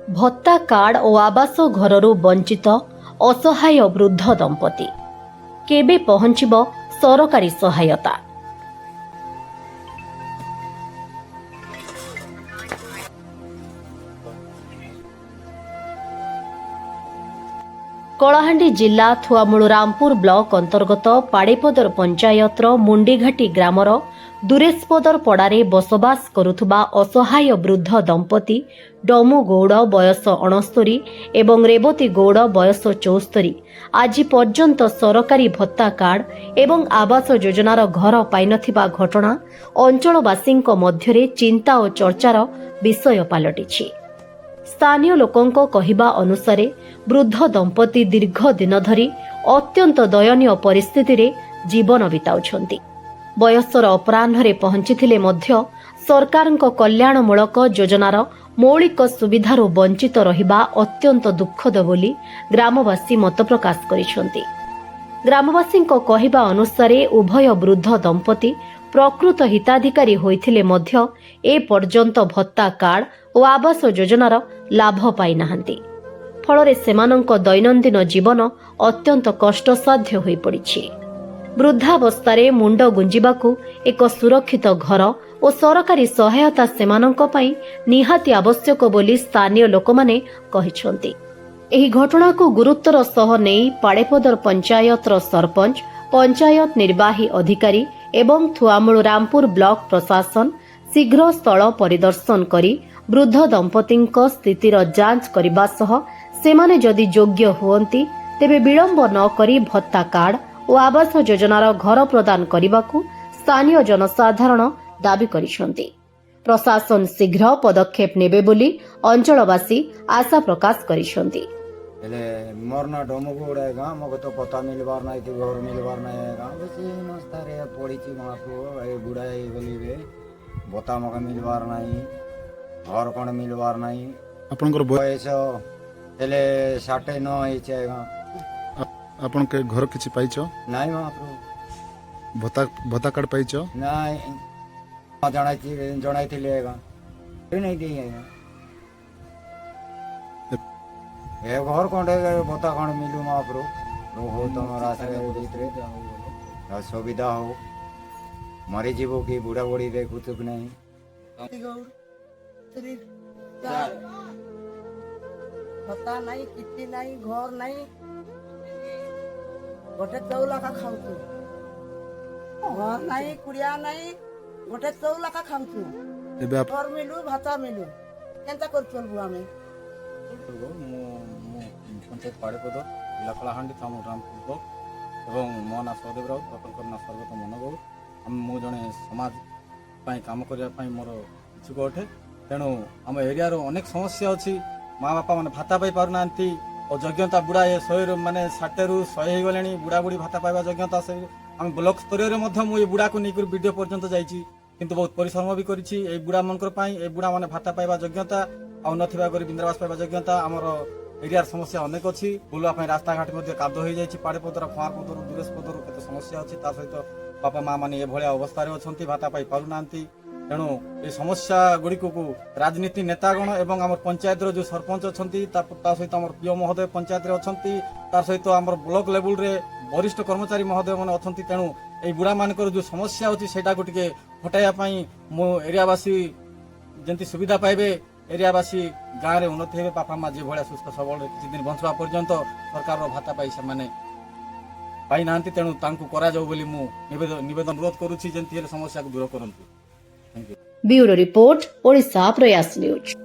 भत्ता कार्ड और आवास घररू वंचित असहाय वृद्ध दंपति केबे पहुंचिब सरकारी सहायता। कलाहांडी जिला थुआमूल रामपुर ब्लॉक अंतर्गत पाड़ेपदर पंचायतर मुंडीघाटी ग्रामर दुरेशपदर पड़ारे बसवास करुथुबा असहाय वृद्ध दंपति डमु गौड़ बयस 69 एवं रेवती गौड़ बयस 74 आज पर्यंत सरकारी भत्ता कार्ड एवं आवास योजनार घर पाइनथिबा घटना अंचलवासींक मध्यरे चिंता और चर्चार विषय पलटिछि। स्थानीय लोकंको कहिबा अनुसारे वृद्ध दंपति दीर्घ दिन धरी अत्यंत दयनीय परिस्थिति रे जीवन बिताउछंती। बयसर अपराह्न पहुंचीथिले मध्य सरकारଙ୍କ कल्याणमूलक योजनार मौलिक सुविधार वंचित रहिबा अत्यंत दुखद बोली ग्रामवासी मत प्रकाश करिसंती। ग्रामवासीଙ୍କ कहिबा अनुसारे उभय वृद्ध दंपति प्रकृत हिताधिकारी होइथिले मध्य ए पर्यंत भत्ता कार्ड और आवास योजनार लाभ पाई नाहंती। फलरे सेमानंक दैनंदिन जीवन अत्यंत कष्टसाध्य होई पड़िछि। वृद्धावस्थारे मुंड गुंजिबाकू एक सुरक्षित घर और सरकारी सहायता सेमानंक पई निहाती आवश्यक बोली स्थानीय लोकमाने कहिसंती। एही घटना को गुरुत्वर सह नेई पाड़ेपदर पंचायतर सरपंच, पंचायत निर्वाही अधिकारी एवं थुआमूल रामपुर ब्लॉक प्रशासन शीघ्र स्थल परिदर्शन करी वृद्ध दंपतिंक स्थितिर जांच करबा सह सेमाने जदि योग्य हुअंती तेबे विलंब न करी भत्ता कार्ड और आवास योजनार घर प्रदान करबाकू स्थानीय जनसाधारण दाबी करिसंती। प्रशासन शीघ्र पदक्षेप नेबे बोली अंचलवासी आशा प्रकाश करिसंती। मोर ना डोमो गुड़े गाँ मग तो पता मिलवार नहीं थी, घर मिलवार नहीं गाँ बेसी नस्ता रे पड़ी थी वहाँ को ए बुढ़ा गली रे बता मग मिलवार नहीं, घर कौन मिलवार नहीं। आपनकर बयस हेले 69 होइछे गाँ। आपन के घर किछि पाइछो नहीं वहाँ को भत्ता कार्ड पाइछो नहीं जणाई थिले गाँ नहीं दी गाँ ए घर कोंडे भत्ता कौन मिलू महाप्रभु हो तुम्हारा भीतर सुविधा हो मरी जीवो की बुढ़ा बुढ़ी देखू तुक नहीं भत्ता नहीं किटी नहीं घर नहीं गोटे चौला का खाऊ घर नहीं कुड़िया नहीं गोटे चौला का खाऊ घर मिलू भाता मिलू केनता कर चलबू आमे पंचायत पाड़ेपदर जिला कलाहांडी थुआमूल रामपुर एवं मो ना सहदेव राउत बापा ना स्वर्गत मनोगौर मु जड़े समाज काम करने मोर इच्छुक अटे। तेणु आम एरिया अनेक समस्या अच्छी माँ बापा मैंने भाता पाई पार ना और योग्यता बुढ़ा 100 मानने 60 ରୁ 100 हो गले बुढ़ा बुढ़ी भाता पाइबा योग्यता से आम ब्लॉक स्तर में बुढ़ा को नहीं वीडियो पर्यंत जाइए किंतु बहुत परिश्रम भी करी बुढ़ा मन बुढ़ा मैंने भाता पाइबा योग्यता आउ नथिबा गरीब इंदिरावास पाइबा योग्यता आमर एरिया समस्या अनेक अच्छी बुलवाई रास्ता घाट काद हो जाए पाड़ेपदर कुआरपदर दुरेशपदर केते समस्या अच्छी सहित बापा माँ मैंने एभलिया अवस्था अच्छा भाता पाई पारना। तेणु ये समस्या गुड़ी को राजनीति नेतागण एवं आम पंचायत जो सरपंच अच्छा सहित आम पीओ महोदय पंचायत अच्छा सहित आम ब्लॉक लेवल रे वरिष्ठ कर्मचारी महोदय मैंने अच्छा। तेणु ये बुढ़ा मान जो समस्या अच्छी से हटाइवाई मो एरियावासी जमी सुविधा पाइबे एरियावासी गाँव में उन्नति हे बापा माँ जो भाया सुस्थ सबल किसी दिन बंचवा पर्यंत सरकार भाता पाई से पाई ना। तेणु करा बोली मु निवेदन अनुरोध करुच्ची जमी समस्या को दूर करंतु। ब्यूरो रिपोर्ट ओडिशा प्रयास न्यूज।